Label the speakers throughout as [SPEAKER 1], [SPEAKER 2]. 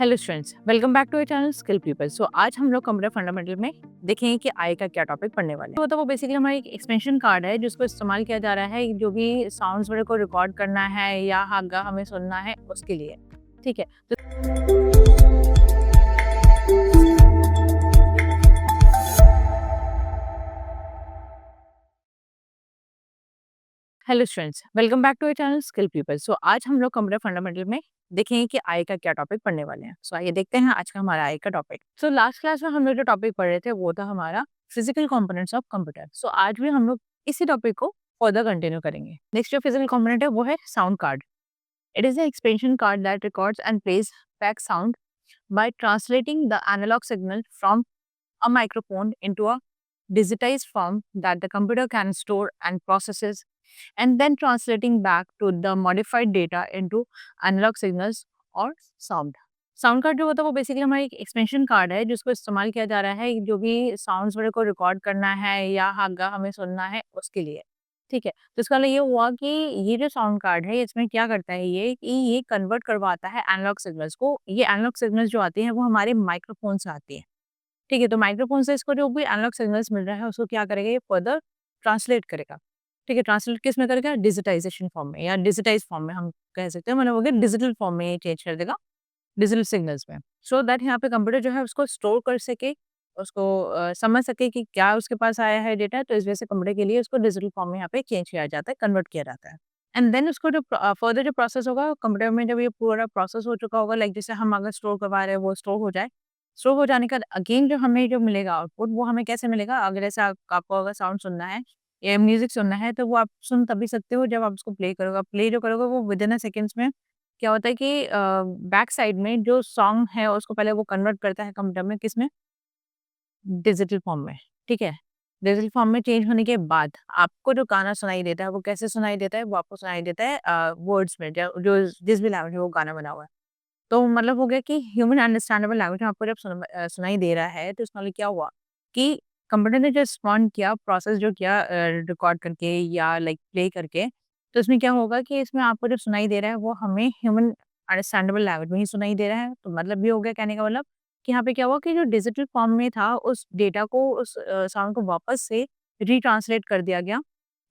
[SPEAKER 1] Hello students, welcome back to our channel skill people. So आज हम लोग computer fundamental में देखेंगे कि आई का क्या टॉपिक पढ़ने वाले हैं। तो वो बेसिकली हमारा एक एक्सपेंशन कार्ड है जिसको इस्तेमाल किया जा रहा है जो भी साउंड्स वगैरह को रिकॉर्ड करना है या आगा हमें सुनना है उसके लिए। ठीक है, तो hello students, welcome back to our channel skill people. So आज हम लोग कंप्यूटर फंडामेंटल में देखेंगे कि आई का क्या टॉपिक पढ़ने वाले हैं। सो आइए देखते हैं आज का हमारा आई का टॉपिक। सो लास्ट क्लास में हम लोग जो टॉपिक पढ़ रहे थे वो था हमारा फिजिकल कंपोनेंट्स ऑफ कंप्यूटर। सो आज भी हम लोग इसी टॉपिक को फर्दर कंटिन्यू करेंगे। नेक्स्ट जो फिजिकल कंपोनेंट है वो है sound card. It is an expansion card that records and plays back sound by translating the analog signal from a microphone into a digitized form that the computer can store and processes, and then translating back to the modified data into analog signals or sound. Sound card जो होता है वो basically हमारा एक expansion card है जिसको इस्तेमाल किया जा रहा है जो भी साउंड्स वगैरह को रिकॉर्ड करना है या आगा हमें सुनना है उसके लिए। ठीक है, तो इसका मतलब ये हुआ कि ये जो साउंड कार्ड है इसमें क्या करता है ये कि ये कन्वर्ट करवाता है एनालॉग सिग्नल्स को। ये एनालॉग सिग्नल्स जो आती हैं वो हमारे माइक्रोफोन से आती हैं। ठीक है, तो माइक्रोफोन से इसको जो भी एनालॉग सिग्नल्स मिल रहा है उसको क्या करेगा, ये फर्दर ट्रांसलेट करेगा। ठीक है, ट्रांसलेट किस में करेगा, डिजिटाइजेशन फॉर्म में या डिजिटाइज फॉर्म में हम कह सकते हैं, मतलब हो गया डिजिटल फॉर्म में ये चेंज कर देगा डिजिटल सिग्नल्स में, सो दैट यहाँ पे कंप्यूटर जो है उसको स्टोर कर सके, उसको समझ सके कि क्या उसके पास आया है डेटा। तो इस वजह से कंप्यूटर के लिए उसको डिजिटल फॉर्म में यहाँ पे चेंज किया जाता है, कन्वर्ट किया जाता है। एंड देन उसको जो फर्दर जो प्रोसेस होगा कंप्यूटर में, जब ये पूरा प्रोसेस हो चुका होगा, लाइक जैसे हम अगर स्टोर करवा रहे हैं वो स्टोर हो जाए, स्टोर हो जाने का अगेन जो हमें जो मिलेगा आउटपुट वो हमें कैसे मिलेगा। अगर ऐसा आपको अगर साउंड सुनना है या म्यूजिक सुनना है तो वो आप सुन तभी सकते हो जब आप उसको प्ले करोगे। प्ले जो करोगे वो विद इन अ सेकेंड्स में क्या होता है कि बैक साइड में जो सॉन्ग है उसको पहले वो कन्वर्ट करता है कंप्यूटर में, किसमें, डिजिटल फॉर्म में। ठीक है, डिजिटल फॉर्म में चेंज होने के बाद आपको जो गाना सुनाई देता है वो कैसे सुनाई देता है, वो आपको सुनाई देता है वर्ड्स में, जो जो जिस भी लैंग्वेज में वो गाना बना हुआ है। तो मतलब हो गया कि ह्यूमन अंडरस्टैंडेबल लैंग्वेज में आपको जब सुनाई दे रहा है तो इसका मतलब क्या हुआ कि कंप्यूटर ने जो रिस्पॉन्ड किया, प्रोसेस जो किया रिकॉर्ड करके या लाइक प्ले करके, तो इसमें क्या होगा कि इसमें आपको जो सुनाई दे रहा है वो हमें ह्यूमन अंडरस्टैंडेबल लैंग्वेज में ही सुनाई दे रहा है। तो मतलब ये हो गया कहने का मतलब कि यहाँ पे क्या हुआ कि जो डिजिटल फॉर्म में था उस डेटा को, उस साउंड को वापस से रिट्रांसलेट कर दिया गया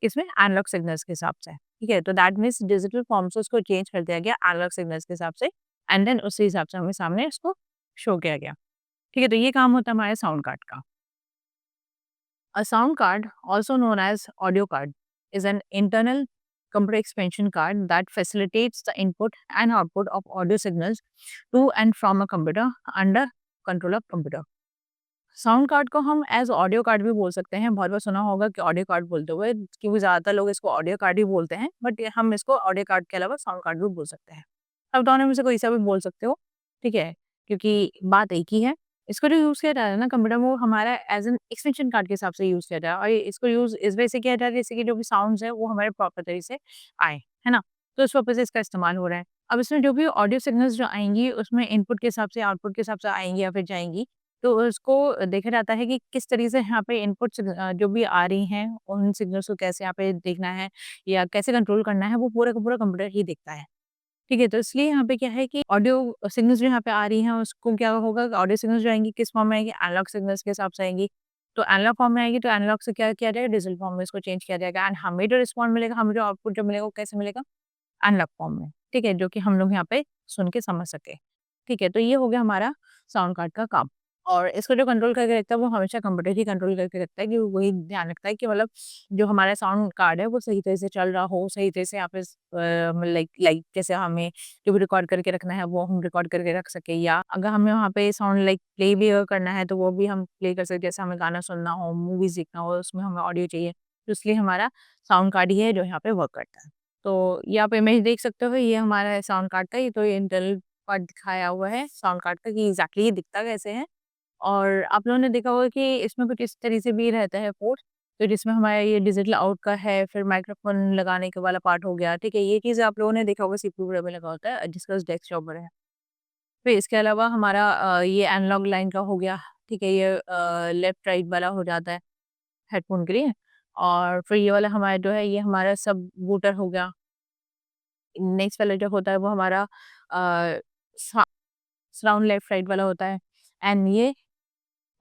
[SPEAKER 1] इसमें एनालॉग सिग्नल्स के हिसाब से। ठीक है, तो दैट मीन्स डिजिटल फॉर्म से उसको चेंज कर दिया गया एनालॉग सिग्नल्स के हिसाब से, एंड देन उसी हिसाब से हमें सामने इसको शो किया गया। ठीक है, तो ये काम होता है हमारे साउंड कार्ड का। A sound card, also known as audio card, is an internal computer expansion card that facilitates the input and output of audio signals to and from a computer under control of computer. Sound card को हम as audio card भी बोल सकते हैं। बहुत बार सुना होगा कि ऑडियो कार्ड बोलते हुए, क्योंकि ज़्यादातर लोग इसको ऑडियो कार्ड ही बोलते हैं, बट हम इसको ऑडियो कार्ड के अलावा साउंड कार्ड भी बोल सकते हैं। अब दोनों में से कोई सा भी बोल सकते हो। ठीक है, क्योंकि बात एक ही है। इसको जो यूज़ किया जा रहा है ना कंप्यूटर में, वो हमारा एज एन एक्सटेंशन कार्ड के हिसाब से यूज़ किया जाए, और इसको यूज़ इस वजह से किया जाए जैसे कि जो भी साउंड्स है वो हमारे प्रॉपर तरीके से आए, है ना। तो इस पर्पज से इसका इस्तेमाल हो रहा है। अब इसमें जो भी ऑडियो सिग्नल्स जो आएंगी उसमें इनपुट के हिसाब से, आउटपुट के हिसाब से आएंगी या फिर जाएंगी, तो उसको देखा जाता है कि किस तरीके से यहाँ पे इनपुट जो भी आ रही हैं उन सिग्नल्स को कैसे यहाँ पे देखना है या कैसे कंट्रोल करना है, वो पूरा का पूरा कंप्यूटर ही देखता है। ठीक है, तो इसलिए यहाँ पे क्या है कि ऑडियो सिग्नल्स जो यहाँ पे आ रही हैं उसको क्या होगा, ऑडियो सिग्नल्स जो आएंगी किस फॉर्म में आएंगी, एनालॉग सिग्नल्स के हिसाब से आएंगी। तो एनालॉग फॉर्म में आएगी तो एनालॉग से क्या किया जाएगा, डिजिटल फॉर्म में इसको चेंज किया जाएगा, एंड हमें जो रिस्पॉन्ड मिलेगा, हमें जो आउटपुट जो मिलेगा वो कैसे मिलेगा, एनालॉग फॉर्म में। ठीक है, जो कि हम लोग यहाँ पे सुन के समझ सके। ठीक है, तो ये हो गया हमारा साउंड कार्ड का काम। और इसको जो कंट्रोल करके रखता है वो हमेशा कंप्यूटर ही कंट्रोल करके रखता है, कि वही ध्यान रखता है कि मतलब जो हमारा साउंड कार्ड है वो सही तरह से चल रहा हो, सही तरह से यहाँ पे लाइक लाइक जैसे हमें जो भी रिकॉर्ड करके रखना है वो हम रिकॉर्ड करके रख सके, या अगर हमें वहाँ पे साउंड लाइक प्ले भी अगर करना है तो वो भी हम प्ले कर सकते, जैसे हमें गाना सुनना हो, मूवीज देखना हो, उसमें हमें ऑडियो चाहिए, तो इसलिए हमारा साउंड कार्ड ही है जो यहाँ पे वर्क करता है। तो ये आप इमेज देख सकते हो, ये हमारा साउंड कार्ड का, ये तो इंटरनल पार्ट दिखाया हुआ है साउंड कार्ड का कि एग्जैक्टली ये दिखता कैसे है। और आप लोगों ने देखा होगा कि इसमें कुछ इस तरीके से भी रहता है पोर्ट, तो जिसमें हमारा ये डिजिटल आउट का है, फिर माइक्रोफोन लगाने के वाला पार्ट हो गया। ठीक है, ये चीज़ आप लोगों ने देखा होगा सीपीयू वगैरह में लगा होता है जिसका डेस्कटॉप पर है। फिर इसके अलावा हमारा ये एनालॉग लाइन का हो गया। ठीक है, ये लेफ्ट राइट वाला हो जाता है हेडफोन के लिए। और फिर ये वाला हमारा जो है ये हमारा सब वूटर हो गया। नेक्स्ट वाला जो होता है वो हमारा सराउंड लेफ्ट राइट वाला होता है, एंड ये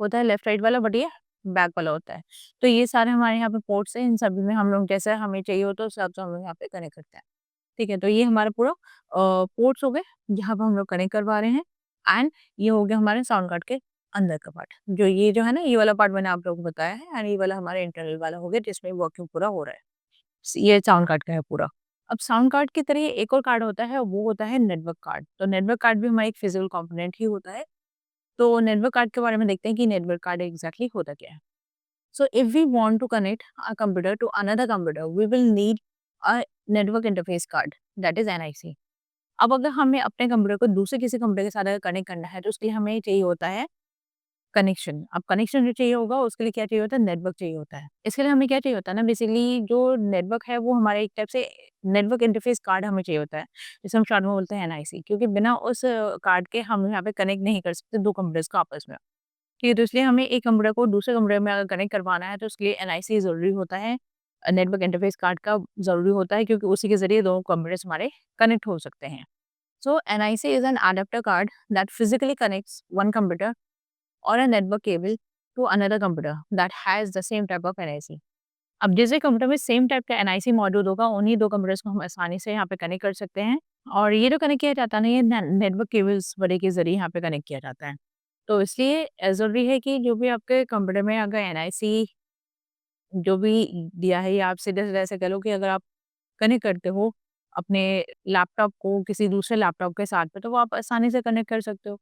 [SPEAKER 1] होता है लेफ्ट राइट वाला, बट ये बैक वाला होता है। तो ये सारे हमारे यहाँ पे पोर्ट्स हैं, इन सभी में हम लोग जैसे हमें चाहिए हो तो उस हिसाब से हम लोग यहाँ पे कनेक्ट करते हैं। ठीक है, तो ये हमारा पूरा पोर्ट्स हो गए जहाँ पे हम लोग कनेक्ट करवा रहे हैं, एंड ये हो गया हमारे साउंड कार्ड के अंदर का पार्ट। जो ये जो है ना, ये वाला पार्ट मैंने आप लोगों को बताया है, एंड ये वाला हमारा इंटरनल वाला हो गया जिसमें वर्किंग पूरा हो रहा है। ये साउंड कार्ड का है पूरा। अब साउंड कार्ड की तरह एक और कार्ड होता है, वो होता है नेटवर्क कार्ड। तो नेटवर्क कार्ड भी हमारा एक फिजिकल कंपोनेंट ही होता है। तो नेटवर्क कार्ड के बारे में देखते हैं कि नेटवर्क कार्ड एग्जैक्टली होता क्या है। So if we want to connect a computer to another computer, we will need a network interface card, that is NIC। अब अगर हमें अपने कंप्यूटर को दूसरे किसी कंप्यूटर के साथ अगर कनेक्ट करना है तो उसके लिए हमें चाहिए होता है कनेक्शन। अब कनेक्शन जो चाहिए होगा उसके लिए क्या चाहिए होता है, नेटवर्क चाहिए होता है। इसके लिए हमें क्या चाहिए होता है ना, बेसिकली जो नेटवर्क है वो हमारे एक टाइप से नेटवर्क इंटरफेस कार्ड हमें चाहिए होता है, जिसे हम शॉर्ट में बोलते हैं NIC, क्योंकि बिना उस कार्ड के हम यहाँ पे कनेक्ट नहीं कर सकते दो कंप्यूटर्स को आपस में। ठीक है, तो इसलिए हमें एक कंप्यूटर को दूसरे कंप्यूटर में अगर कनेक्ट करवाना है तो उसके लिए NIC ज़रूरी होता है, नेटवर्क इंटरफेस कार्ड का ज़रूरी होता है, क्योंकि उसी के ज़रिए दोनों कंप्यूटर्स हमारे कनेक्ट हो सकते हैं। So NIC is an adapter card that physically connects one computer और a network cable to another computer that has the same type of NIC। अब जिस भी कंप्यूटर में सेम टाइप का NIC मौजूद होगा, उन्हीं दो कंप्यूटर्स को हम आसानी से यहाँ पे कनेक्ट कर सकते हैं। और ये जो कनेक्ट किया जाता है ना, ये नेटवर्क केबल्स बड़े के ज़रिए यहाँ पे कनेक्ट किया जाता है। तो इसलिए ज़रूरी है कि जो भी आपके कंप्यूटर में अगर NIC जो भी दिया है, या आप सीधे-सीधे ऐसे कह लो कि अगर आप कनेक्ट करते हो अपने लैपटॉप को किसी दूसरे लैपटॉप के साथ में, तो वो आप आसानी से कनेक्ट कर सकते हो,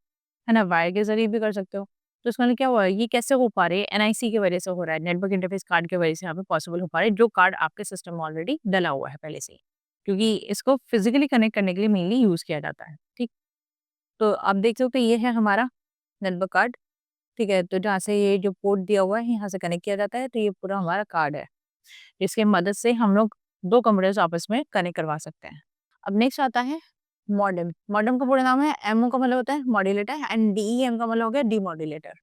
[SPEAKER 1] है ना? वायर के ज़रिए भी कर सकते हो। तो इसका मतलब क्या हुआ, ये कैसे हो पा रही है? NIC की वजह से हो रहा है, नेटवर्क इंटरफेस कार्ड की वजह से यहाँ पे पॉसिबल हो पा रहा है, जो कार्ड आपके सिस्टम में ऑलरेडी डला हुआ है पहले से ही। क्योंकि इसको फिज़िकली कनेक्ट करने के लिए मेनली यूज़ किया जाता है, ठीक? तो आप देख सकते हो ये है हमारा नेटवर्क कार्ड। ठीक है, तो जहाँ से ये जो पोर्ट दिया हुआ है, यहाँ से कनेक्ट किया जाता है, तो ये पूरा हमारा कार्ड है, जिसकी मदद से हम लोग 2 कंप्यूटर्स आपस में कनेक्ट करवा सकते हैं। अब नेक्स्ट आता है मॉडेम। मॉडेम का पूरा नाम है, MO का मतलब होता है मॉड्यूलेटर, एंड DEM का मतलब हो गया demodulator.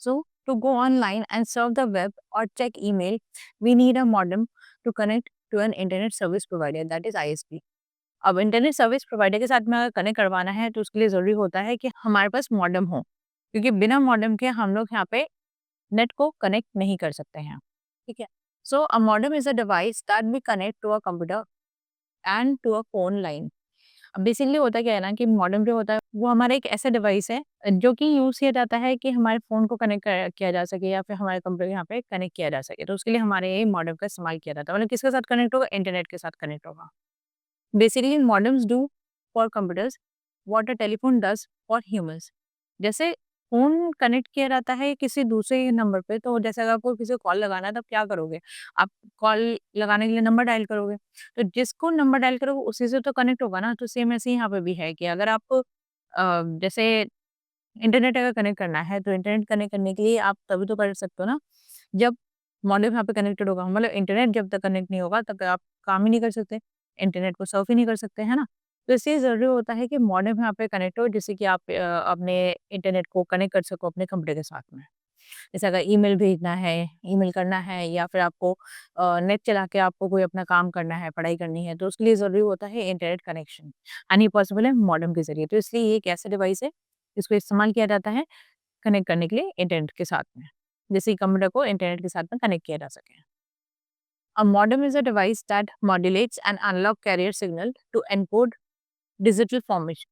[SPEAKER 1] So to go online and surf the web और check email, we need a modem to connect to an internet service provider, that is ISP। अब इंटरनेट सर्विस प्रोवाइडर के साथ में अगर कनेक्ट करवाना है तो उसके लिए ज़रूरी होता है कि हमारे पास मॉडेम हो, क्योंकि बिना मॉडेम के हम लोग यहाँ पे नेट को कनेक्ट नहीं कर सकते हैं। ठीक है, so a modem is a device that we connect to a computer and to a phone line. अब बेसिकली होता क्या है ना, कि मॉडेम जो होता है वो हमारा एक ऐसा डिवाइस है जो कि यूज़ किया जाता है कि हमारे फ़ोन को कनेक्ट किया जा सके, या फिर हमारे कंप्यूटर यहाँ पे कनेक्ट किया जा सके। तो उसके लिए हमारे ये मॉडेम का इस्तेमाल किया जाता है। मतलब किसके साथ कनेक्ट होगा, इंटरनेट के साथ कनेक्ट होगा। Basically modems do for computers what a telephone does for humans. जैसे फ़ोन कनेक्ट किया जाता है किसी दूसरे नंबर पे, तो जैसे अगर आपको किसी को कॉल लगाना है, तब क्या करोगे? आप कॉल लगाने के लिए नंबर डायल करोगे। तो जिसको नंबर डायल करोगे उसी से तो कनेक्ट होगा ना। तो सेम ऐसे ही यहाँ पे भी है कि अगर आपको जैसे इंटरनेट अगर कनेक्ट करना है, तो इंटरनेट कनेक्ट करने के लिए आप तभी तो कर सकते हो ना, जब मॉडेम यहाँ पे कनेक्टेड होगा। मतलब इंटरनेट जब तक कनेक्ट नहीं होगा तब तक आप काम ही नहीं कर सकते, इंटरनेट को सर्फ ही नहीं कर सकते, है ना? तो इसलिए ज़रूरी होता है कि मॉडेम यहाँ पे कनेक्ट हो, जिससे कि आप अपने इंटरनेट को कनेक्ट कर सको अपने कंप्यूटर के साथ में। जैसे अगर ईमेल भेजना है, ईमेल करना है, या फिर आपको नेट चला के आपको कोई अपना काम करना है, पढ़ाई करनी है, तो उसके लिए ज़रूरी होता है इंटरनेट कनेक्शन, एंड ये पॉसिबल है मॉडेम के ज़रिए। तो इसलिए ये एक ऐसा डिवाइस है, जिसको इस्तेमाल किया जाता है कनेक्ट करने के लिए इंटरनेट के साथ में, जैसे कंप्यूटर को इंटरनेट के साथ में कनेक्ट किया जा सके। A modem is a device that modulates and unlock carrier signal to digital formation,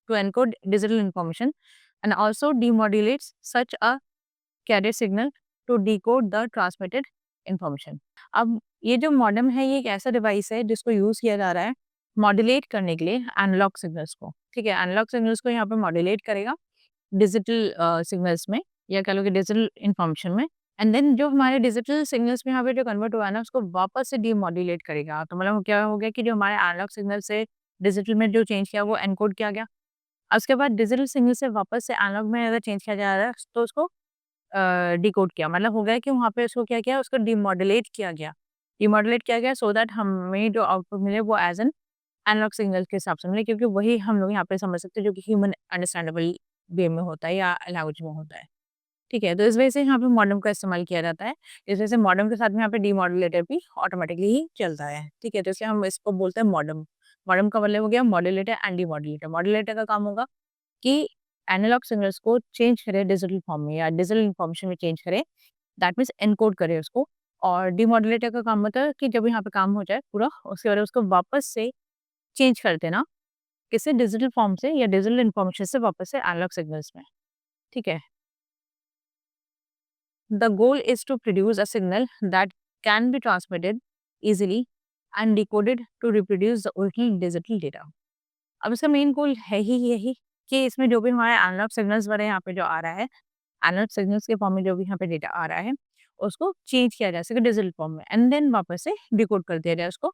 [SPEAKER 1] encode digital information, and also demodulates such a carrier signal to decode the transmitted information। अब ये जो modem है, ये एक ऐसा डिवाइस है जिसको use किया जा रहा है मॉड्यूलेट करने के लिए एनालॉग सिग्नल्स को। ठीक है, एनालॉग सिग्नल्स को यहाँ पे मॉड्यूलेट करेगा डिजिटल सिग्नल्स में, या कह लो कि डिजिटल इन्फॉर्मेशन में, एंड देन जो हमारे डिजिटल सिग्नल्स में यहाँ पे जो कन्वर्ट हुआ है ना, उसको वापस से डीमॉड्यूलेट करेगा। तो मतलब क्या हो गया कि जो हमारे एनालॉग सिग्नल से डिजिटल में जो चेंज किया वो एनकोड किया गया। उसके बाद डिजिटल सिग्नल से वापस से एनालॉग में अगर चेंज किया जा रहा है तो उसको डिकोड किया। मतलब हो गया कि वहाँ पे उसको क्या किया, उसको डीमॉड्यूलेट किया गया। डीमॉड्यूलेट किया गया सो दैट हमें जो आउटपुट मिले वो एज़ एन एनालॉग सिग्नल के हिसाब से मिले, क्योंकि वही हम लोग यहाँ पे समझ सकते हैं जो कि ह्यूमन अंडरस्टैंडेबल वे में होता है या लैंग्वेज में होता है। ठीक है, तो इस वजह से यहाँ पे मॉडेम का इस्तेमाल किया जाता है। इस वजह से मॉडेम के साथ में यहाँ पे डीमॉड्यूलेटर भी ऑटोमेटिकली ही चलता है। ठीक है, तो इसलिए हम इसको बोलते हैं मॉडेम। मॉडेम का मतलब हो गया मॉड्यूलेटर एंड डीमॉड्यूलेटर। मॉड्यूलेटर का काम होगा कि एनालॉग सिग्नल्स को चेंज करे डिजिटल फॉर्म में या डिजिटल इन्फॉर्मेशन में चेंज करे, दैट मीन्स एनकोड करे उसको। और डिमॉड्यूलेटर का काम होता है कि जब यहाँ पे काम हो जाए पूरा, उसके बाद उसको वापस से चेंज कर देना, किसी डिजिटल फॉर्म से या डिजिटल इन्फॉर्मेशन से वापस से एनालॉग सिग्नल्स में। ठीक है। The goal is to produce a signal that can be transmitted easily and decoded to reproduce the original digital data. अब इसका मेन गोल है ही यही कि इसमें जो भी हमारे एनालॉग सिग्नल्स वाले यहाँ पे जो आ रहा है, एनालॉग सिग्नल्स के फॉर्म में जो भी यहाँ पे डेटा आ रहा है, उसको चेंज किया जा सके डिजिटल फॉर्म में एंड देन वापस से डिकोड कर दिया जाए उसको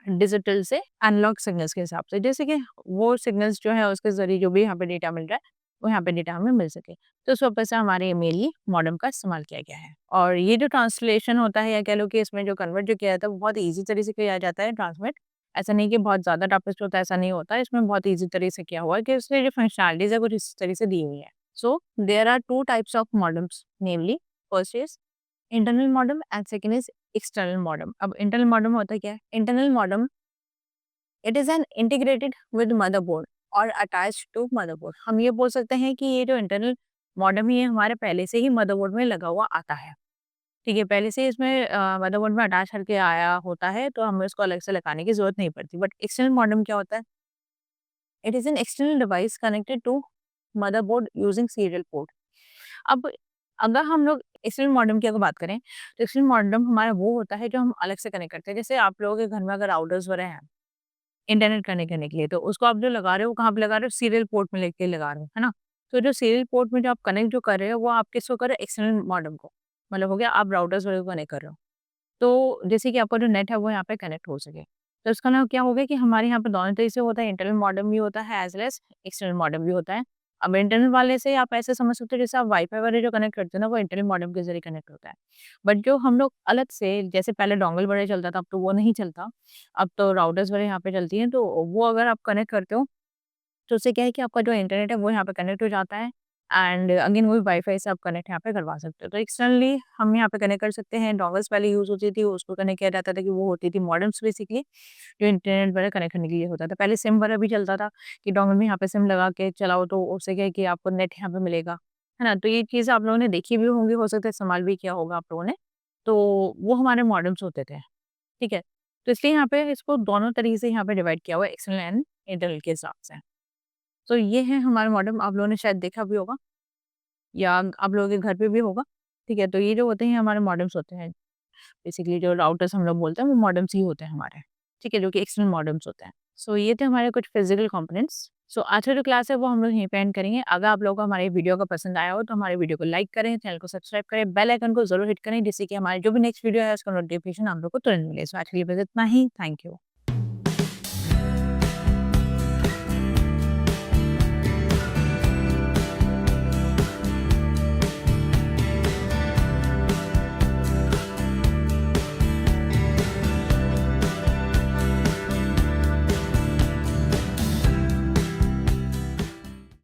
[SPEAKER 1] डिजिटल से एनालॉग सिग्नल्स के हिसाब से, जैसे कि वो सिग्नल्स जो है उसके जरिए जो भी यहाँ पे डेटा मिल रहा है वो यहाँ पे डेटा हमें मिल सके। तो उस वापस से हमारे मेनली मॉडेम का इस्तेमाल किया गया है। और ये जो ट्रांसलेशन होता है या कह लो कि इसमें जो कन्वर्ट जो किया जाता है वो बहुत ईजी तरीके से किया जाता है ट्रांसमिट। ऐसा नहीं कि बहुत ज़्यादा टफेस्ट होता है, ऐसा नहीं होता है। इसमें बहुत ईजी तरीके से किया हुआ है कि उसकी जो फंक्शनैलिटीज़ है कुछ इस तरीके से दी हुई है। So there are two types of modems, namely first is internal modem and second is external modem. अब इंटरनल मॉडेम होता क्या है? Internal modem it is an integrated with motherboard और अटैच टू मदरबोर्ड। हम ये बोल सकते हैं कि ये जो इंटरनल मॉडेम ही है हमारे पहले से ही मदरबोर्ड में लगा हुआ आता है। ठीक है, पहले से इसमें मदरबोर्ड में अटैच करके आया होता है, तो हमें इसको अलग से लगाने की जरूरत नहीं पड़ती। बट एक्सटर्नल मॉडेम क्या होता है? It is an external device connected to motherboard using serial port. अब अगर हम लोग एक्सटर्नल मॉडेम की अगर बात करें तो एक्सटर्नल मॉडेम हमारा वो होता है जो हम अलग से कनेक्ट करते हैं। जैसे आप लोगों के घर में अगर राउटर्स वगैरह हैं इंटरनेट कनेक्ट करने के लिए, तो उसको आप जो लगा रहे हो कहाँ पे लगा रहे हो? सीरियल पोर्ट में लेके लगा रहे हो, है ना? तो जो सीरियल पोर्ट में जो आप कनेक्ट जो कर रहे हो वो आप किसको कर रहे हो? एक्सटर्नल मॉडेम को। मतलब हो गया आप राउटर्स वगैरह को कनेक्ट कर रहे हो। तो जैसे कि आपका जो नेट है वो यहाँ पे कनेक्ट हो सके। तो इसका ना क्या हो गया कि हमारे यहाँ पे दोनों तरीके से होता है, इंटरनल मॉडेम भी होता है as well as external modem भी होता है। अब इंटरनल वाले से आप ऐसे समझ सकते हो जैसे आप वाई-फाई वाले जो कनेक्ट करते हो ना वो इंटरनल मॉडेम के ज़रिए कनेक्ट होता है। बट जो हम लोग अलग से जैसे पहले डोंगल वगैरह चलता था, अब तो वो नहीं चलता। अब तो राउटर्स वगैरह यहाँ पे चलती हैं, तो वो अगर आप कनेक्ट करते हो तो उससे क्या है कि आपका जो इंटरनेट है वो यहाँ पे कनेक्ट हो जाता है एंड अगेन वही वाईफाई से आप कनेक्ट यहाँ पे करवा सकते हो। तो एक्सटर्नली हम यहाँ पे कनेक्ट कर सकते हैं। डोंगल्स पहले यूज़ होती थी, उसको कनेक्ट किया जाता था कि वो होती थी मॉडेम्स बेसिकली, जो इंटरनेट वगैरह कनेक्ट करने के लिए होता था। पहले सिम वगैरह भी चलता था कि डोंगल में यहाँ पे सिम लगा के चलाओ तो उससे क्या है कि आपको नेट यहाँ पे मिलेगा, है ना? तो ये चीज़ आप लोगों ने देखी भी होंगी, हो सकता है इस्तेमाल भी किया होगा आप लोगों ने। तो वो हमारे मॉडेम्स होते थे, ठीक है? तो इसलिए यहाँ पे इसको दोनों तरीके से यहाँ पे डिवाइड किया हुआ है एक्सटर्नल एंड इंटरनल के हिसाब से। तो ये है हमारा मॉडेम, आप लोगों ने शायद देखा भी होगा या आप लोगों के घर पे भी होगा, ठीक है? तो ये जो होते हैं हमारे मॉडेम्स होते हैं। बेसिकली जो राउटर्स हम लोग बोलते हैं वो मॉडेम्स ही होते हैं हमारे, ठीक है? जो कि एक्सटर्नल मॉडेम्स होते हैं। सो ये थे हमारे कुछ फिजिकल कंपोनेंट्स। सो आज का जो क्लास है वो हम लोग यहीं पे एंड करेंगे। अगर आप लोगों को हमारे वीडियो का पसंद आया हो तो हमारे वीडियो को लाइक करें, चैनल को सब्सक्राइब करें, बेल आइकन को जरूर हिट करें जिससे कि हमारे जो भी नेक्स्ट वीडियो है उसका नोटिफिकेशन आप लोग को तुरंत मिले। सो आज के लिए बस इतना ही। Thank you.